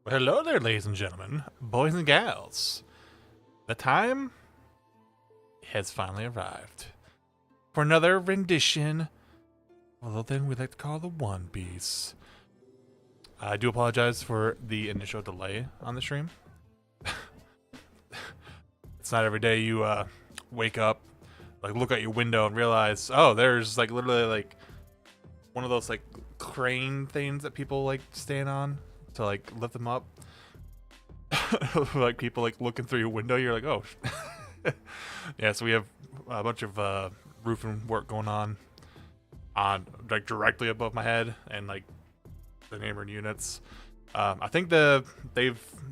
Well, hello there, ladies and gentlemen, boys and gals. The time has finally arrived for another rendition of the thing we like to call the One Piece. I do apologize for the initial delay on the stream. It's not every day you wake up, like look out your window and realize, oh, there's like literally like one of those like crane things that people like stand on to like lift them up. Like people like looking through your window, you're like, oh. Yeah, so we have a bunch of roofing work going on like directly above my head and like the neighboring units. I think they're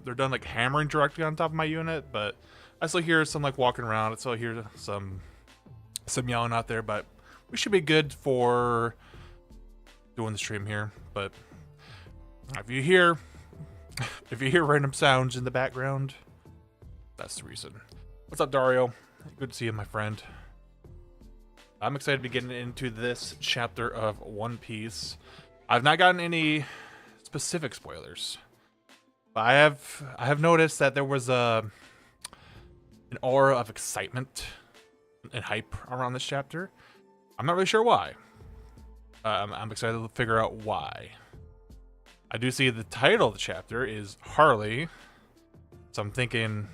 done like hammering directly on top of my unit, but I still hear some like walking around. I still hear some yelling out there, but we should be good for doing the stream here. But if you hear random sounds in the background, that's the reason. What's up, Dario? Good to see you, my friend. I'm excited to be getting into this chapter of One Piece. I've not gotten any specific spoilers, but I have noticed that there was an aura of excitement and hype around this chapter. I'm not really sure why. I'm excited to figure out why. I do see the title of the chapter is Harley, so I'm thinking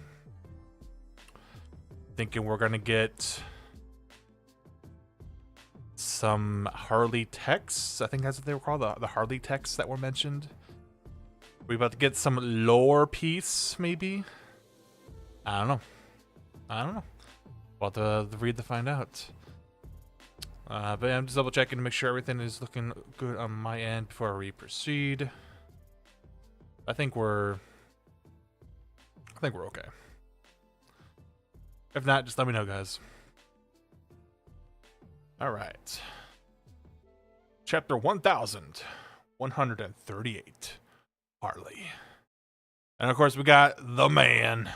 we're gonna get some Harley texts. I think that's what they were called, the Harley texts that were mentioned. We about to get some lore piece, maybe. I don't know. We'll have to read to find out. But yeah, I'm just double checking to make sure everything is looking good on my end before we proceed. I think we're okay. If not, just let me know, guys. All right. Chapter 1138. Harley. And of course, we got the man,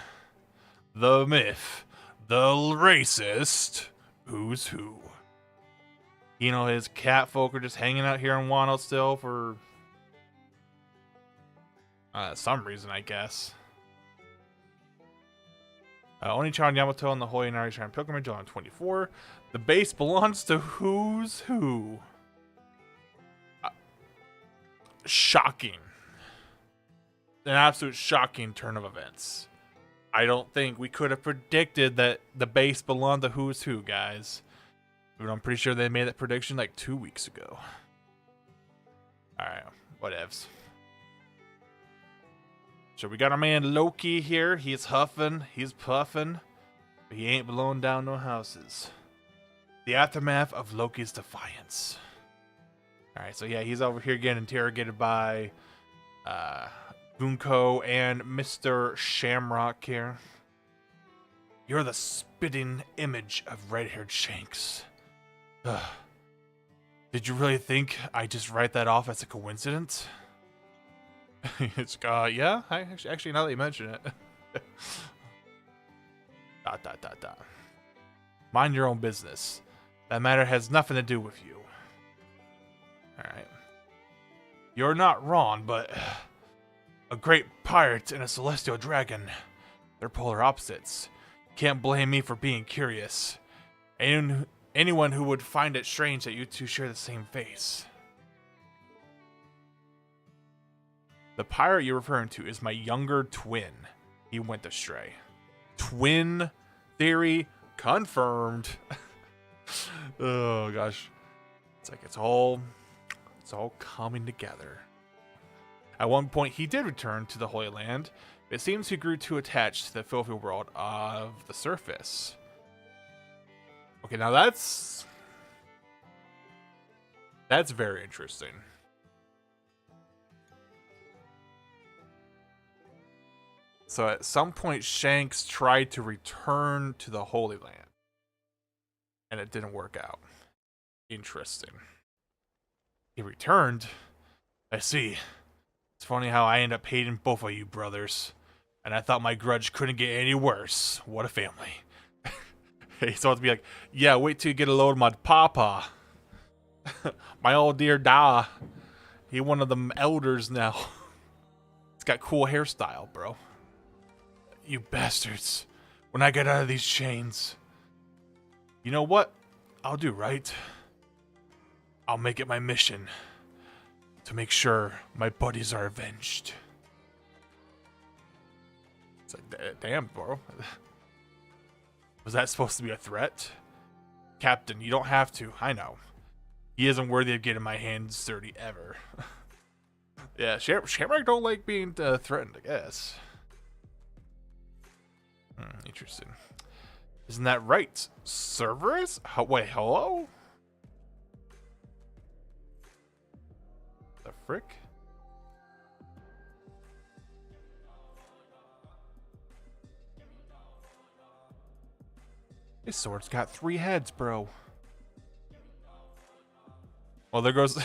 the myth, the racist, who's who. You know, his cat folk are just hanging out here in Wano still for some reason, I guess. Onichan Yamato and the Holy Inari Shrine Pilgrimage on 24. The base belongs to who's who. Shocking. An absolute shocking turn of events. I don't think we could have predicted that the base belonged to who's who, guys. But I'm pretty sure they made that prediction like 2 weeks ago. Alright, whatevs. So we got our man Loki here. He's huffing, he's puffing, but he ain't blowing down no houses. The aftermath of Loki's defiance. Alright, so yeah, he's over here getting interrogated by Bunko and Mr. Shamrock here. You're the spitting image of red-haired Shanks. Ugh. Did you really think I just write that off as a coincidence? It's yeah, I actually now that you mention it. Mind your own business. That matter has nothing to do with you. Alright. You're not wrong, but a great pirate and a celestial dragon, they're polar opposites. Can't blame me for being curious. Anyone who would find it strange that you two share the same face. The pirate you're referring to is my younger twin. He went astray. Twin theory confirmed. Oh gosh. It's like it's all coming together. At one point he did return to the Holy Land, but it seems he grew too attached to the filthy world of the surface. Okay, now that's very interesting. So at some point, Shanks tried to return to the Holy Land, and it didn't work out. Interesting. He returned. I see. It's funny how I end up hating both of you brothers, and I thought my grudge couldn't get any worse. What a family. He's supposed to be like, yeah, wait till you get a load of my papa. My old dear Da. He one of them elders now. It's got cool hairstyle, bro. You bastards. When I get out of these chains, you know what I'll do, right? I'll make it my mission to make sure my buddies are avenged. It's like, damn, bro. Was that supposed to be a threat? Captain, you don't have to. I know. He isn't worthy of getting my hands dirty ever. Yeah, Shamrock don't like being threatened, I guess. Interesting. Isn't that right? Cerberus? Wait, hello? The frick? This sword's got 3 heads, bro. Well, there goes...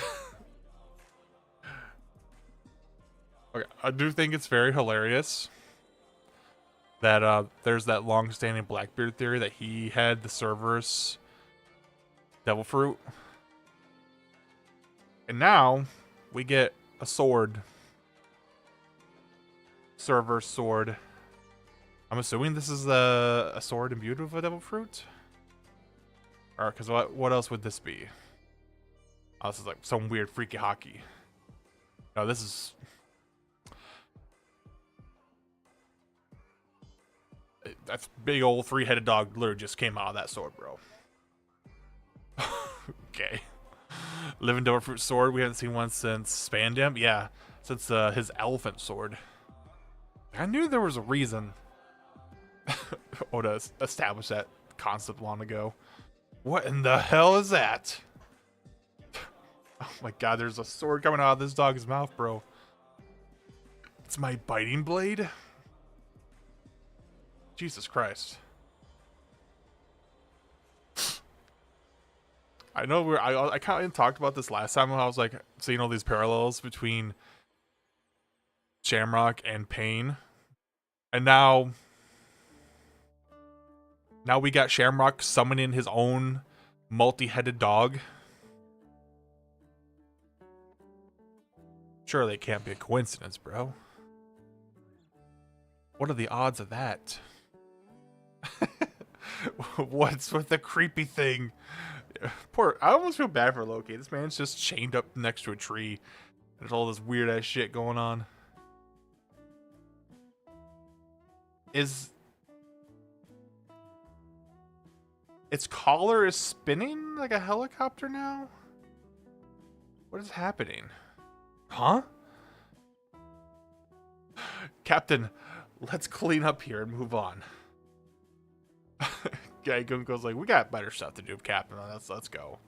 Okay, I do think it's very hilarious that there's that long-standing Blackbeard theory that he had the Cerberus devil fruit. And now we get a sword. Cerberus sword. I'm assuming this is a sword imbued with a devil fruit? Or, because what else would this be? Oh, this is like some weird freaky hockey. No, this is... That's big old 3-headed dog literally just came out of that sword, bro. Okay. Living devil fruit sword. We haven't seen one since Spandam. Yeah, since his elephant sword. I knew there was a reason Oda established that concept long ago. What in the hell is that? Oh my god, there's a sword coming out of this dog's mouth, bro. It's my biting blade? Jesus Christ. I know I kind of talked about this last time when I was like seeing all these parallels between Shamrock and Pain. And now we got Shamrock summoning his own multi-headed dog. Surely it can't be a coincidence, bro. What are the odds of that? What's with the creepy thing? I almost feel bad for Loki. This man's just chained up next to a tree. There's all this weird ass shit going on. Its collar is spinning like a helicopter now? What is happening? Huh? Captain, let's clean up here and move on. Guy Gunko's like, we got better stuff to do, Captain. Let's go.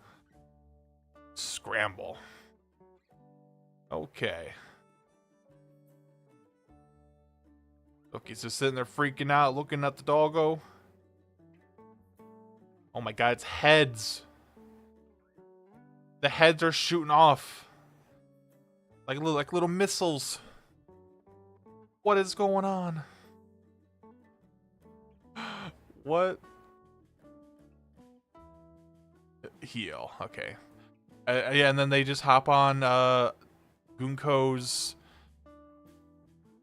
Scramble. Okay. Loki's just sitting there freaking out, looking at the doggo. Oh my god, it's heads. The heads are shooting off. Like little missiles. What is going on? What? Heal. Okay. Yeah, and then they just hop on Gunko's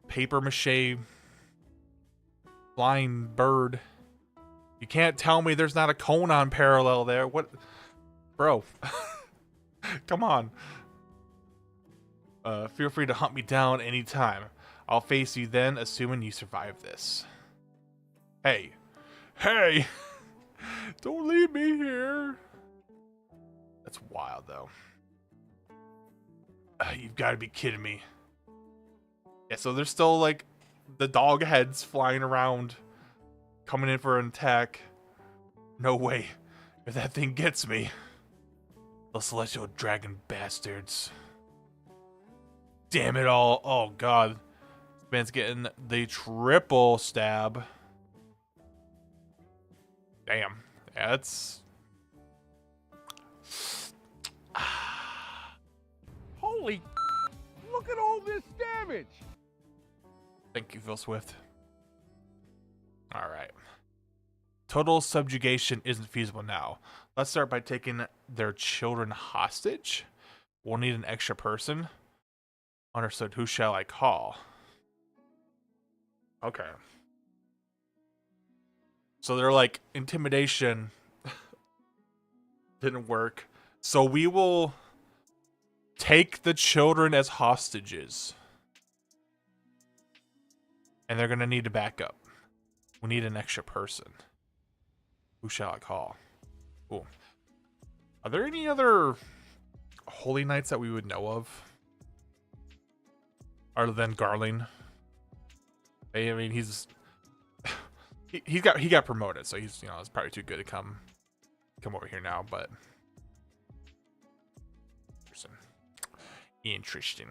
paper mache flying bird. You can't tell me there's not a Conan parallel there. What? Bro. Come on. Feel free to hunt me down anytime. I'll face you then, assuming you survive this. Hey. Hey! Don't leave me here. That's wild, though. You've got to be kidding me. Yeah, so there's still, like, the dog heads flying around, coming in for an attack. No way. If that thing gets me. The celestial dragon bastards. Damn it all. Oh, God. This man's getting the triple stab. Damn. Yeah, that's... Holy... Look at all this damage! Thank you, Phil Swift. Alright. Total subjugation isn't feasible now. Let's start by taking their children hostage. We'll need an extra person. Understood. Who shall I call? Okay. So they're like, intimidation didn't work. So we will take the children as hostages. And they're going to need a backup. We need an extra person. Who shall I call? Cool. Are there any other holy knights that we would know of? Other than Garling? I mean, he's he got promoted, so he's, you know, it's probably too good to come over here now, but interesting.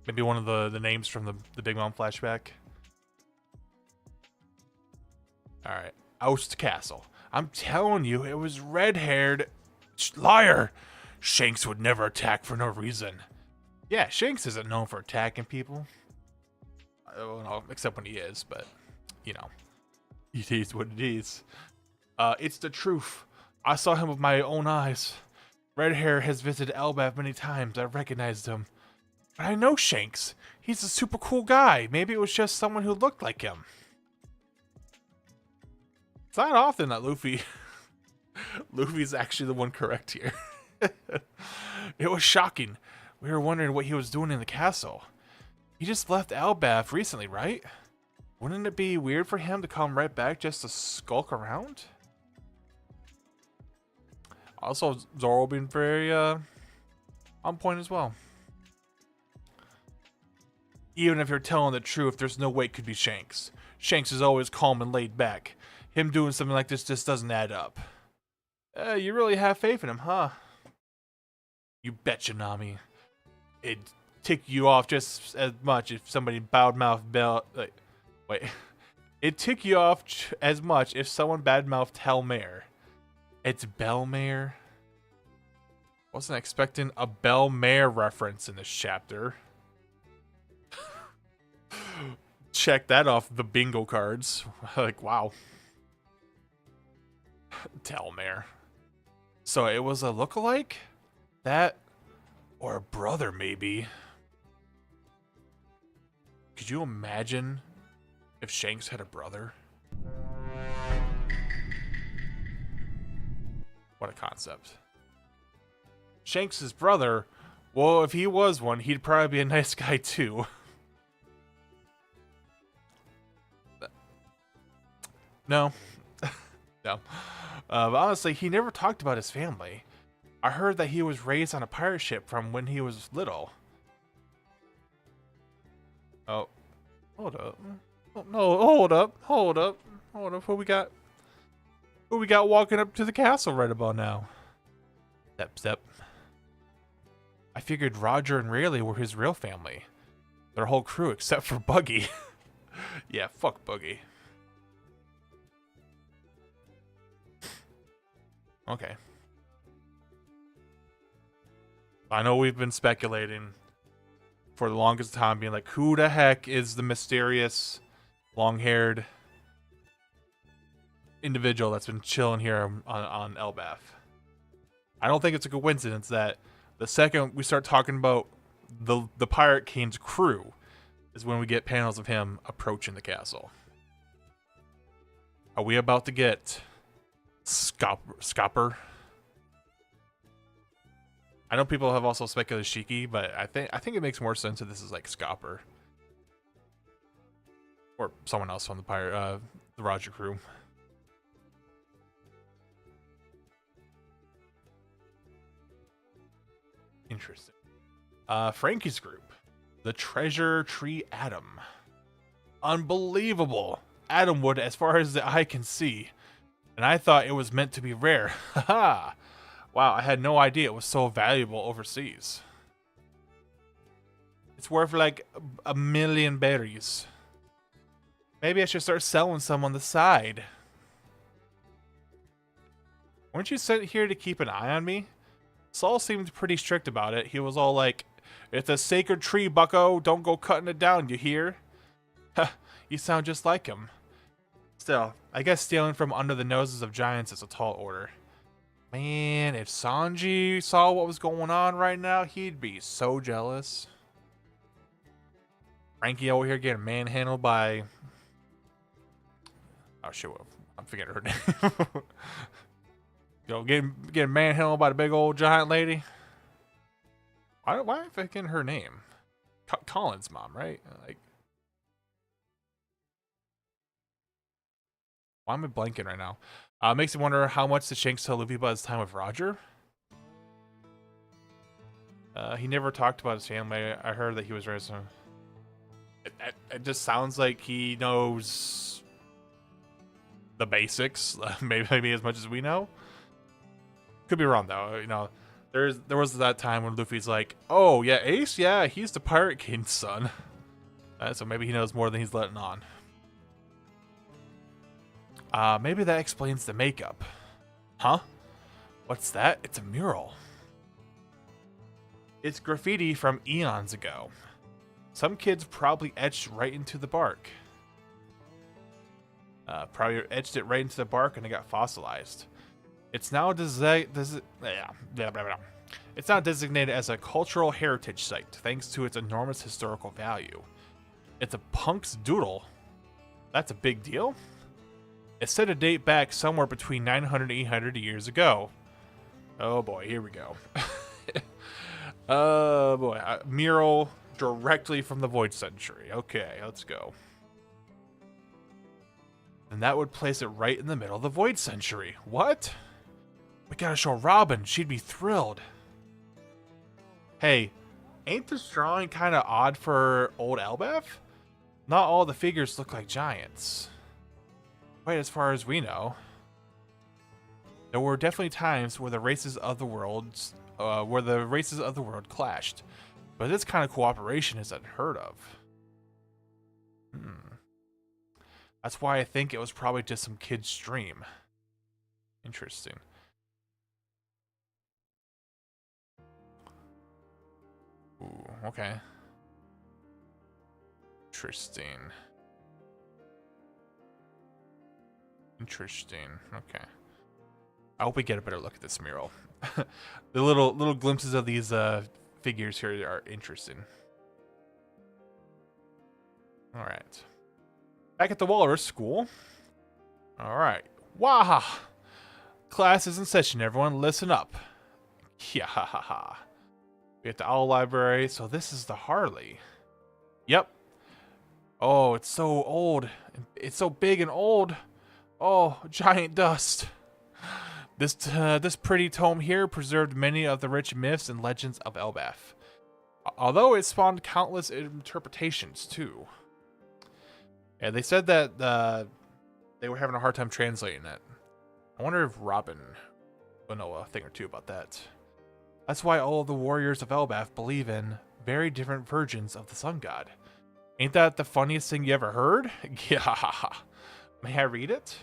Maybe one of the names from the Big Mom flashback. Alright. Oust Castle. I'm telling you, it was red-haired. Liar! Shanks would never attack for no reason. Yeah, Shanks isn't known for attacking people. Well, except when he is, but, you know. It is what it is. It's the truth. I saw him with my own eyes. Red Hair has visited Elbaf many times. I recognized him. But I know Shanks. He's a super cool guy. Maybe it was just someone who looked like him. It's not often that Luffy's actually the one correct here. It was shocking. We were wondering what he was doing in the castle. He just left Elbaf recently, right? Wouldn't it be weird for him to come right back just to skulk around? Also, Zoro being very on point as well. Even if you're telling the truth, there's no way it could be Shanks. Shanks is always calm and laid back. Him doing something like this just doesn't add up. You really have faith in him, huh? You betcha, Nami. It'd tick you off just as much if somebody It'd tick you off as much if someone badmouthed Helmare. It's Belmare. Wasn't expecting a Belmare reference in this chapter. Check that off the bingo cards. Like, wow. Telmare. So it was a lookalike? That, or a brother maybe. Could you imagine if Shanks had a brother? What a concept. Shanks' brother, well, if he was one, he'd probably be a nice guy too. No. No. But honestly, he never talked about his family. I heard that he was raised on a pirate ship from when he was little. Oh. Hold up. Oh, no, hold up. Hold up. Hold up. Who we got? Who we got walking up to the castle right about now? Step, step. I figured Roger and Rayleigh were his real family. Their whole crew except for Buggy. Yeah, fuck Buggy. Okay. I know we've been speculating for the longest time, being like, who the heck is the mysterious, long-haired individual that's been chilling here on Elbaf? I don't think it's a coincidence that the second we start talking about the Pirate King's crew is when we get panels of him approaching the castle. Are we about to get Scopper? I know people have also speculated Shiki, but I think it makes more sense if this is like Scopper or someone else from the Roger crew. Interesting. Frankie's group, the Treasure Tree Atom. Unbelievable. Atom wood as far as the eye can see. And I thought it was meant to be rare. Haha. Wow, I had no idea it was so valuable overseas. It's worth like 1 million berries. Maybe I should start selling some on the side. Weren't you sent here to keep an eye on me? Saul seemed pretty strict about it. He was all like, it's a sacred tree, bucko. Don't go cutting it down, you hear? You sound just like him. Still, I guess stealing from under the noses of giants is a tall order. Man, if Sanji saw what was going on right now, he'd be so jealous. Frankie over here getting manhandled by. Oh shit! I'm forgetting her name. Getting manhandled by the big old giant lady. Why am I forgetting her name? Colin's mom, right? Like, why am I blanking right now? Makes me wonder how much did Shanks tell Luffy about his time with Roger. He never talked about his family. I heard that he was raised. It just sounds like he knows the basics, maybe as much as we know. Could be wrong though. You know, there was that time when Luffy's like, "Oh yeah, Ace, yeah, he's the Pirate King's son." So maybe he knows more than he's letting on. Maybe that explains the makeup. Huh? What's that? It's a mural. It's graffiti from eons ago. Some kids probably etched right into the bark. Probably etched it right into the bark and it got fossilized. It's now It's now designated as a cultural heritage site thanks to its enormous historical value. It's a punk's doodle. That's a big deal. It's said to date back somewhere between 900 and 800 years ago. Oh boy, here we go. Oh boy, mural directly from the Void Century. Okay, let's go. And that would place it right in the middle of the Void Century. What? We gotta show Robin. She'd be thrilled. Hey, ain't this drawing kind of odd for old Elbaf? Not all the figures look like giants. Right, as far as we know. There were definitely times where the races of the world clashed, but this kind of cooperation is unheard of. That's why I think it was probably just some kid's dream. Interesting. Ooh, okay. Interesting. Okay. I hope we get a better look at this mural. The little glimpses of these figures here are interesting. All right. Back at the Walrus School. All right. Waha! Class is in session, everyone. Listen up. Yeah, ha, ha, ha. We at the Owl Library, so this is the Harley. Yep. Oh, it's so old. It's so big and old. Oh, giant dust. This pretty tome here preserved many of the rich myths and legends of Elbaf. Although it spawned countless interpretations, too. Yeah, they said that they were having a hard time translating it. I wonder if Robin will know a thing or two about that. That's why all of the warriors of Elbaf believe in very different versions of the sun god. Ain't that the funniest thing you ever heard? Yeah. May I read it?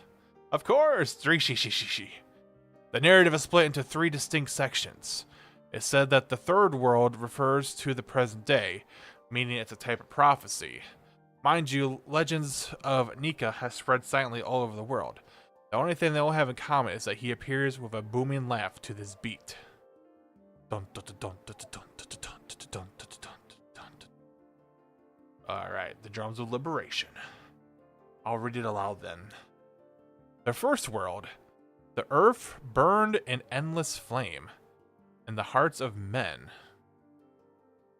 Of course. The narrative is split into 3 distinct sections. It's said that the third world refers to the present day, meaning it's a type of prophecy. Mind you, legends of Nika have spread silently all over the world. The only thing they all have in common is that he appears with a booming laugh to this beat. Alright, the drums of liberation. I'll read it aloud then. The first world. The earth burned in endless flame in the hearts of men.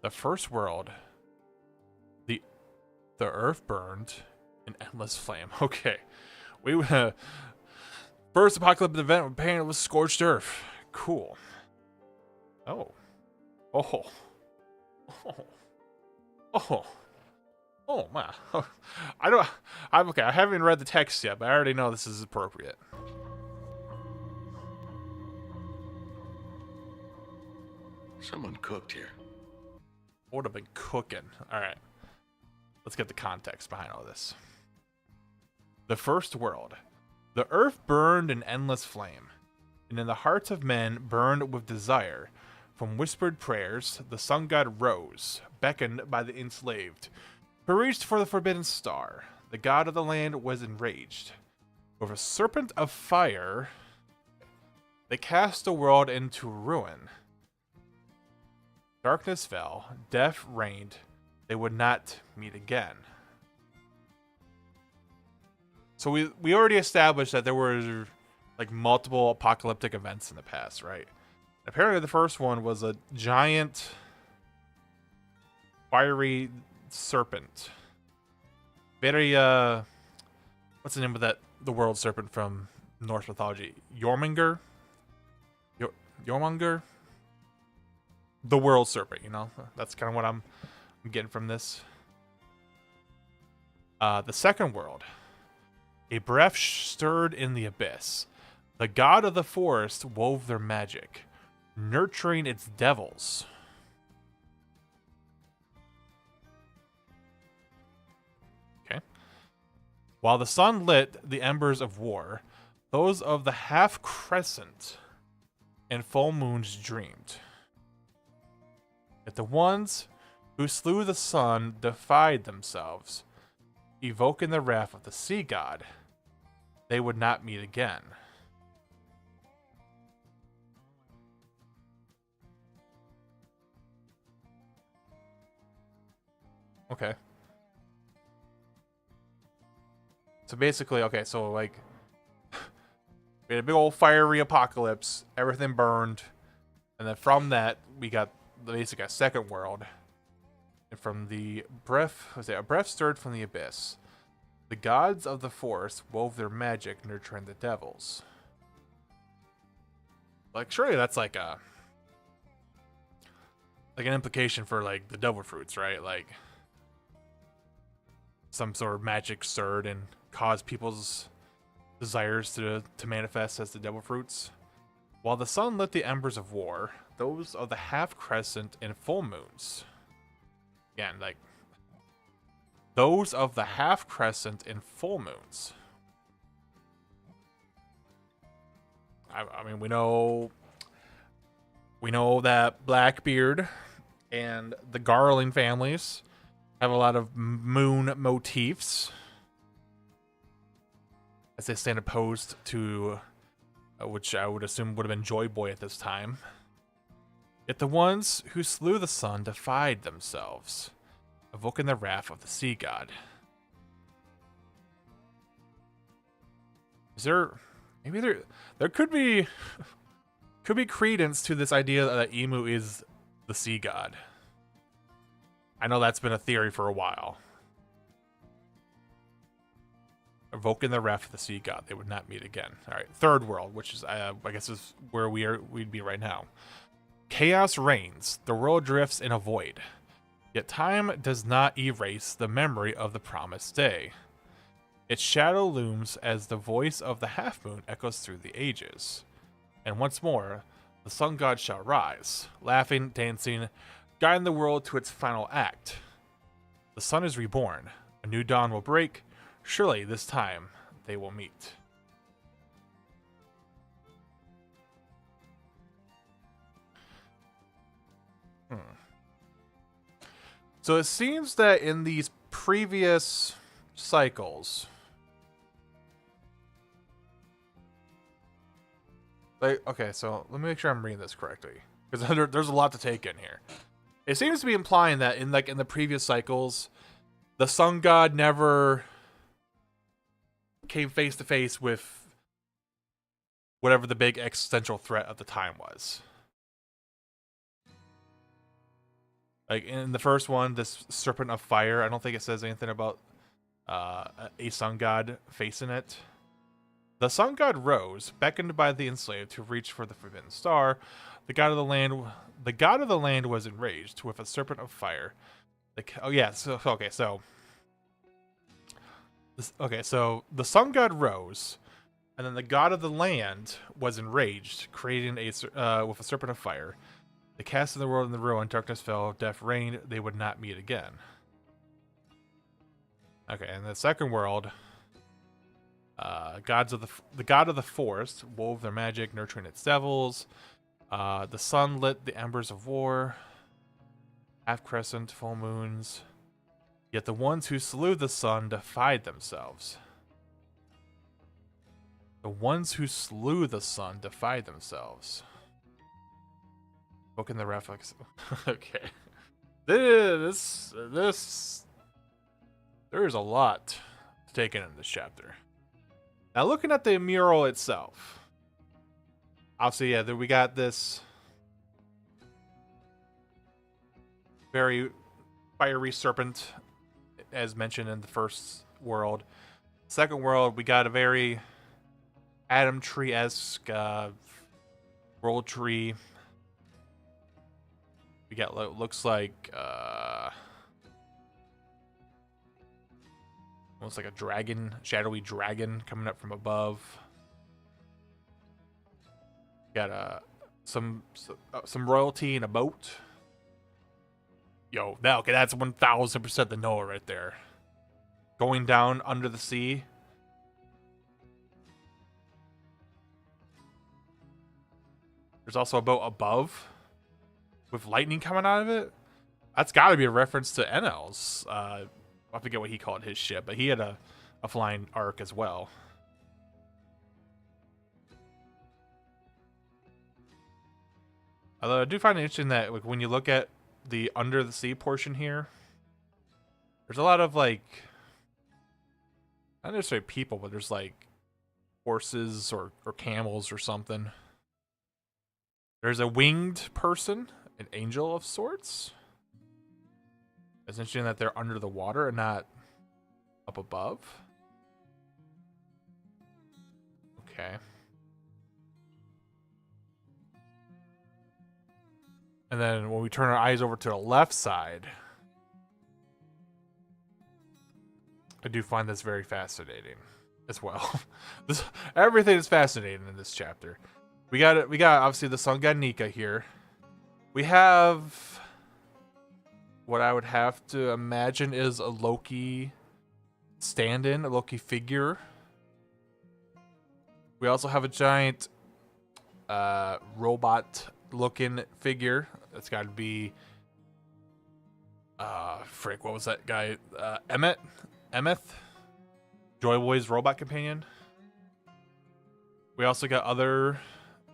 The first world. The earth burned in endless flame. Okay. First apocalyptic event with pain was scorched earth. Cool. Oh. Oh. Oh, man. Okay, I haven't read the text yet, but I already know this is appropriate. Someone cooked here. Would have been cooking. Alright. Let's get the context behind all this. The first world. The earth burned in endless flame, and in the hearts of men burned with desire. From whispered prayers, the sun god rose, beckoned by the enslaved, who reached for the forbidden star. The god of the land was enraged. With a serpent of fire, they cast the world into ruin. Darkness fell, death reigned, they would not meet again. So we already established that there were like multiple apocalyptic events in the past, right? Apparently the first one was a giant fiery serpent. Very what's the name of the world serpent from Norse mythology? Jormungandr? Jormungandr? The world serpent, you know? That's kind of what I'm getting from this. The second world. A breath stirred in the abyss. The god of the forest wove their magic, nurturing its devils. Okay. While the sun lit the embers of war, those of the half crescent and full moons dreamed. Yet the ones who slew the sun defied themselves, evoking the wrath of the sea god. They would not meet again. Okay. So basically, okay, so like we had a big old fiery apocalypse, everything burned, and then from that we got basically a second world. And from the breath, a breath stirred from the abyss. The gods of the forest wove their magic, nurturing the devils. Like, surely that's like an implication for like the devil fruits, right? Like some sort of magic stirred and caused people's desires to manifest as the devil fruits. While the sun lit the embers of war, those of the half crescent and full moons. Again, like those of the half crescent and full moons. I mean, we know that Blackbeard and the Garland families have a lot of moon motifs as they stand opposed to, which I would assume would have been Joy Boy at this time. Yet the ones who slew the sun defied themselves, evoking the wrath of the sea god. Is there maybe there could be credence to this idea that Emu is the sea god? I know that's been a theory for a while. Evoking the wrath of the sea god, they would not meet again. All right, third world, which is I guess is where we'd be right now. Chaos reigns. The world drifts in a void. Yet time does not erase the memory of the promised day. Its shadow looms as the voice of the half-moon echoes through the ages. And once more, the sun god shall rise, laughing, dancing, guiding the world to its final act. The sun is reborn. A new dawn will break. Surely this time they will meet. So it seems that in these previous cycles, like, okay, so let me make sure I'm reading this correctly, because there's a lot to take in here. It seems to be implying that in the previous cycles, the sun god never came face to face with whatever the big existential threat of the time was. Like in the first one, this serpent of fire, I don't think it says anything about a sun god facing it. The sun god rose, beckoned by the enslaved to reach for the forbidden star. The god of the land was enraged with a serpent of fire. So the sun god rose, and then the god of the land was enraged, creating with a serpent of fire. They cast in the world in the ruin, darkness fell, death reigned, they would not meet again. Okay, and the second world, the god of the forest wove their magic, nurturing its devils. The sun lit the embers of war, half crescent, full moons. Yet the ones who slew the sun defied themselves. The ones who slew the sun defied themselves. Book in the reference. Okay. This there's a lot to take in this chapter. Now, looking at the mural itself, obviously, yeah, we got this very fiery serpent, as mentioned in the first world. Second world, we got a very Adam Tree-esque world tree. We got what looks like almost like a dragon, shadowy dragon coming up from above. Got some royalty in a boat. Yo, okay, that's 1000% the Noah right there. Going down under the sea. There's also a boat above with lightning coming out of it. That's got to be a reference to Enel's. I forget what he called his ship, but he had a flying arc as well. Although I do find it interesting that like, when you look at the under the sea portion here, there's a lot of like, not necessarily people, but there's like horses or camels or something. There's a winged person, an angel of sorts. It's interesting that they're under the water and not up above. Okay. And then when we turn our eyes over to the left side, I do find this very fascinating as well. Everything is fascinating in this chapter. We got obviously the sun god Nika here. We have what I would have to imagine is a Loki stand-in, a Loki figure. We also have a giant robot-looking figure. That's got to be frick, what was that guy? Emmeth? Joy Boy's robot companion. We also got other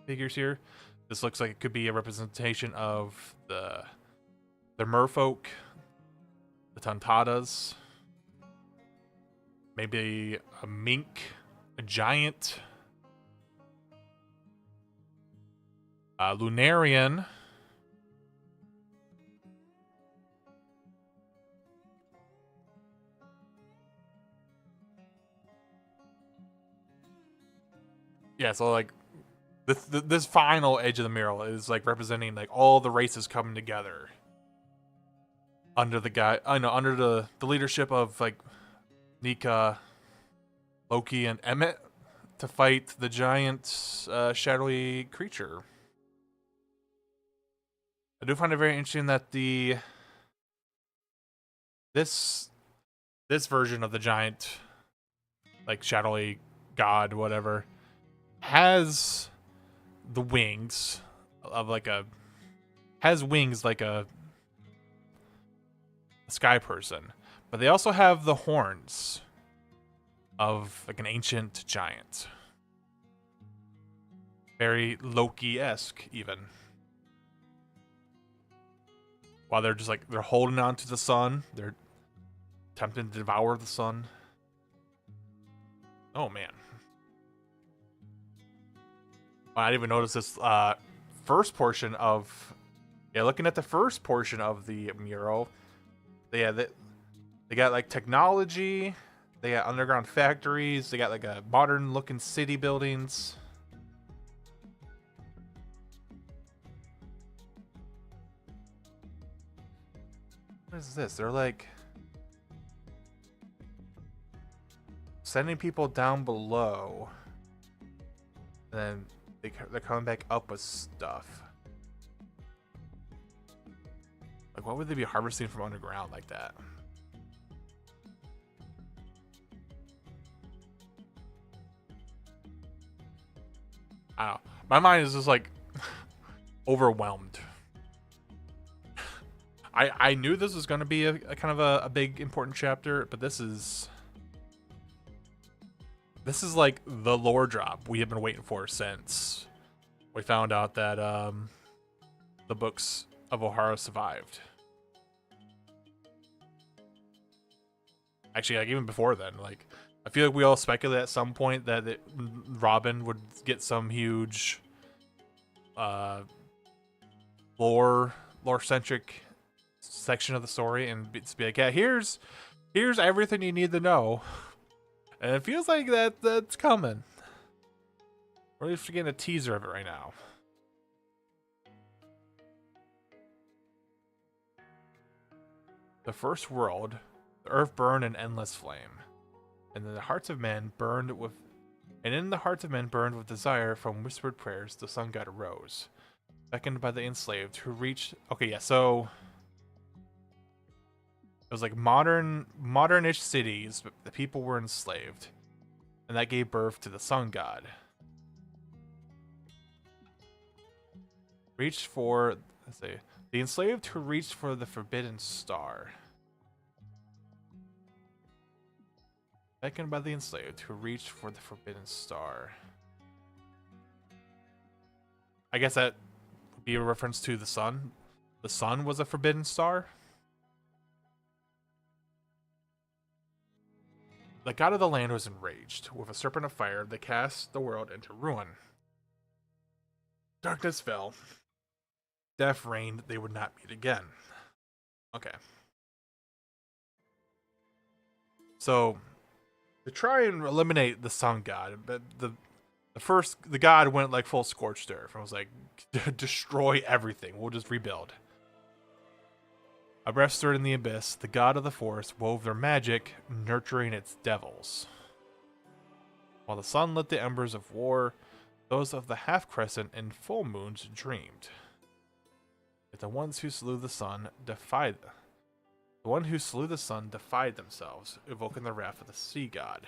figures here. This looks like it could be a representation of the merfolk, the Tantadas, maybe a mink, a giant, Lunarian, yeah, so like this final edge of the mural is like representing like all the races coming together under under the leadership of like Nika, Loki, and Emmett to fight the giant shadowy creature. I do find it very interesting that this version of the giant, like shadowy god, whatever, has the wings of like a sky person, but they also have the horns of like an ancient giant. Very Loki-esque even. While they're just like, they're holding on to the sun. They're attempting to devour the sun. Oh man. I didn't even notice this first portion of, looking at the first portion of the mural, they got like technology, they got underground factories, they got like a modern looking city buildings. What is this? They're like sending people down below, and then they're coming back up with stuff. Like, what would they be harvesting from underground like that? I don't know. My mind is just like overwhelmed. I knew this was going to be a kind of a big important chapter, but this is like the lore drop we have been waiting for since we found out that the books of Ohara survived. Actually, like even before then, like I feel like we all speculated at some point that Robin would get some huge uh lore centric section of the story and be like, yeah, here's everything you need to know. And it feels like that's coming. Or at least we're getting a teaser of it right now. The first world, the earth burned in endless flame, and in the hearts of men burned with desire from whispered prayers. The sun god arose, beckoned by the enslaved who reached. Okay, yeah, so it was like modern-ish cities, but the people were enslaved, and that gave birth to the sun god. Reached for, let's see, the enslaved who reached for the forbidden star. Beckoned by the enslaved who reached for the forbidden star. I guess that would be a reference to the sun. The sun was a forbidden star. The god of the land was enraged. With a serpent of fire, they cast the world into ruin. Darkness fell. Death reigned. They would not meet again. Okay. So, to try and eliminate the sun god, the god went like full scorched earth and was like, destroy everything. We'll just rebuild. A breath stirred in the abyss. The god of the forest wove their magic, nurturing its devils. While the sun lit the embers of war, those of the half-crescent and full moons dreamed. Yet the ones who slew the sun defied themselves, evoking the wrath of the sea god.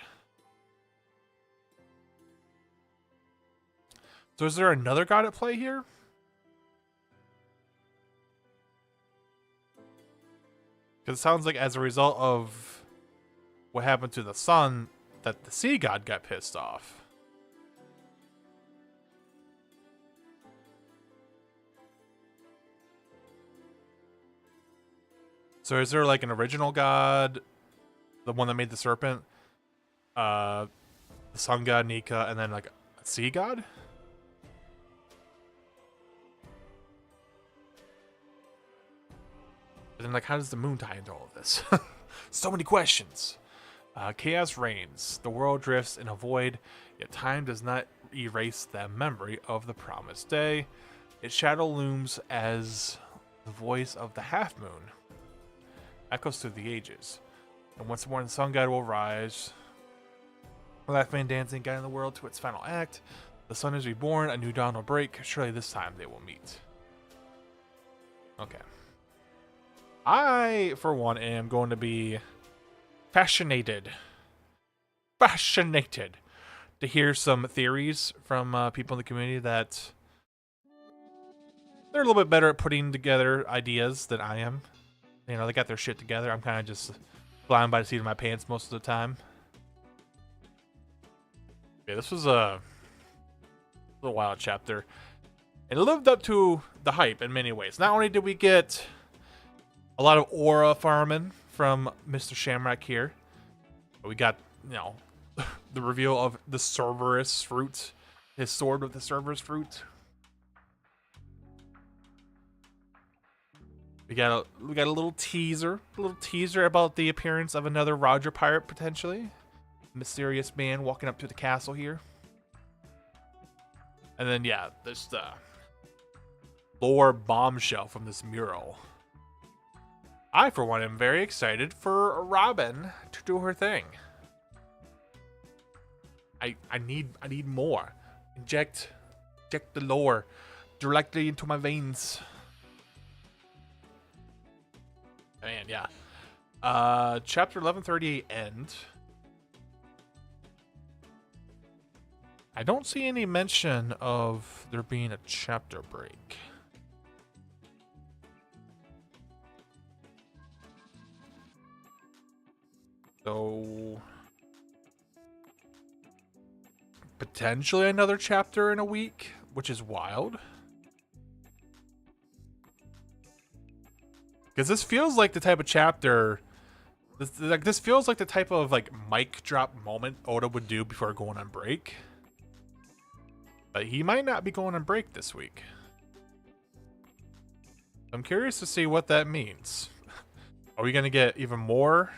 So is there another god at play here? Because it sounds like as a result of what happened to the sun, that the sea god got pissed off. So is there like an original god, the one that made the serpent, the sun god Nika, and then like a sea god? But then like how does the moon tie into all of this? So many questions. Chaos reigns. The world drifts in a void, yet time does not erase the memory of the promised day. Its shadow looms as the voice of the half moon echoes through the ages. And once more the sun god will rise, laughing and dancing, guiding the world to its final act. The sun is reborn, a new dawn will break. Surely this time they will meet. Okay. I, for one, am going to be fascinated to hear some theories from people in the community that they're a little bit better at putting together ideas than I am. You know, they got their shit together. I'm kind of just flying by the seat of my pants most of the time. Yeah, this was a wild chapter. It lived up to the hype in many ways. Not only did we get a lot of aura farming from Mr. Shamrock here, but we got, you know, the reveal of the Cerberus fruit, his sword with the Cerberus fruit. We got a little teaser about the appearance of another Roger pirate potentially. Mysterious man walking up to the castle here. And then yeah, this lore bombshell from this mural. I for one am very excited for Robin to do her thing. I need more. Inject the lore directly into my veins. Man, yeah. Chapter 1138 end. I don't see any mention of there being a chapter break. So potentially another chapter in a week, which is wild. Because this feels like the type of chapter, This feels like the type of like mic drop moment Oda would do before going on break. But he might not be going on break this week. I'm curious to see what that means. Are we gonna get even more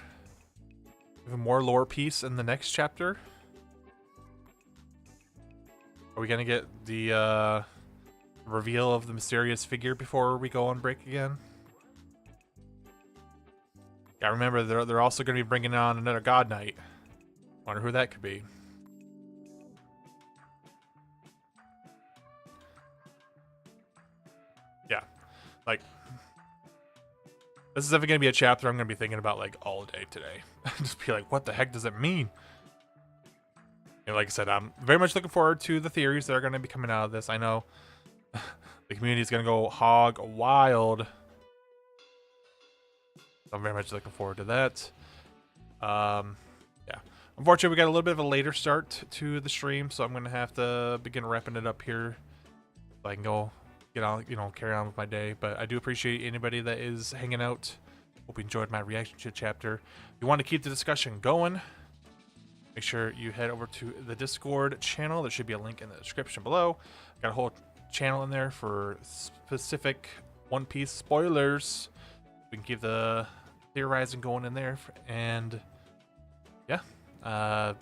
lore piece in the next chapter? Are we gonna get the reveal of the mysterious figure before we go on break again? Yeah, remember they're also gonna be bringing on another God Knight. Wonder who that could be. Yeah, like this is definitely gonna be a chapter I'm gonna be thinking about like all day today. Just be like, what the heck does it mean? And like I said, I'm very much looking forward to the theories that are gonna be coming out of this. I know the community is gonna go hog wild. I'm very much looking forward to that. Yeah. Unfortunately, we got a little bit of a later start to the stream, so I'm gonna have to begin wrapping it up here so I can go get on, carry on with my day. But I do appreciate anybody that is hanging out. Hope you enjoyed my reaction to the chapter. If you want to keep the discussion going, make sure you head over to the Discord channel. There should be a link in the description below. Got a whole channel in there for specific One Piece spoilers. We can keep the theorizing going in there, and yeah,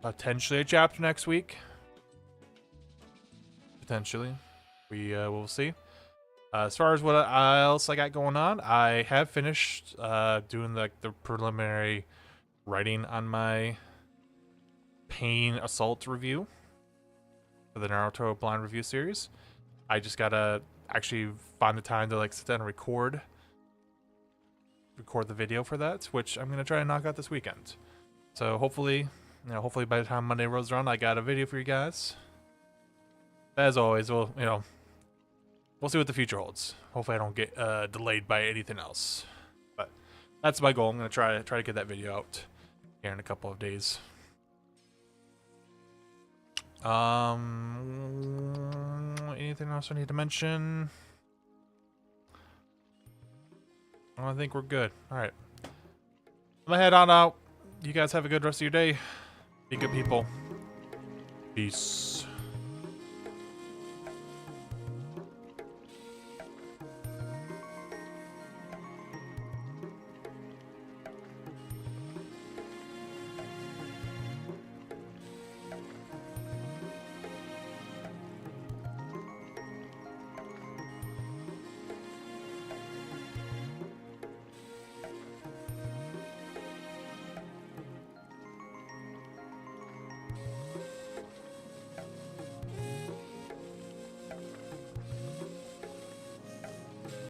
potentially a chapter next week. Potentially, we will see. As far as what else I got going on, I have finished doing the preliminary writing on my Pain Assault review for the Naruto blind review series. I just gotta actually find the time to like sit down and record the video for that, which I'm gonna try and knock out this weekend. So hopefully by the time Monday rolls around, I got a video for you guys. As always, we'll see what the future holds. Hopefully I don't get delayed by anything else. But that's my goal. I'm gonna try to get that video out here in a couple of days. Anything else I need to mention? I think we're good. All right. I'm gonna head on out. You guys have a good rest of your day. Be good people. Peace.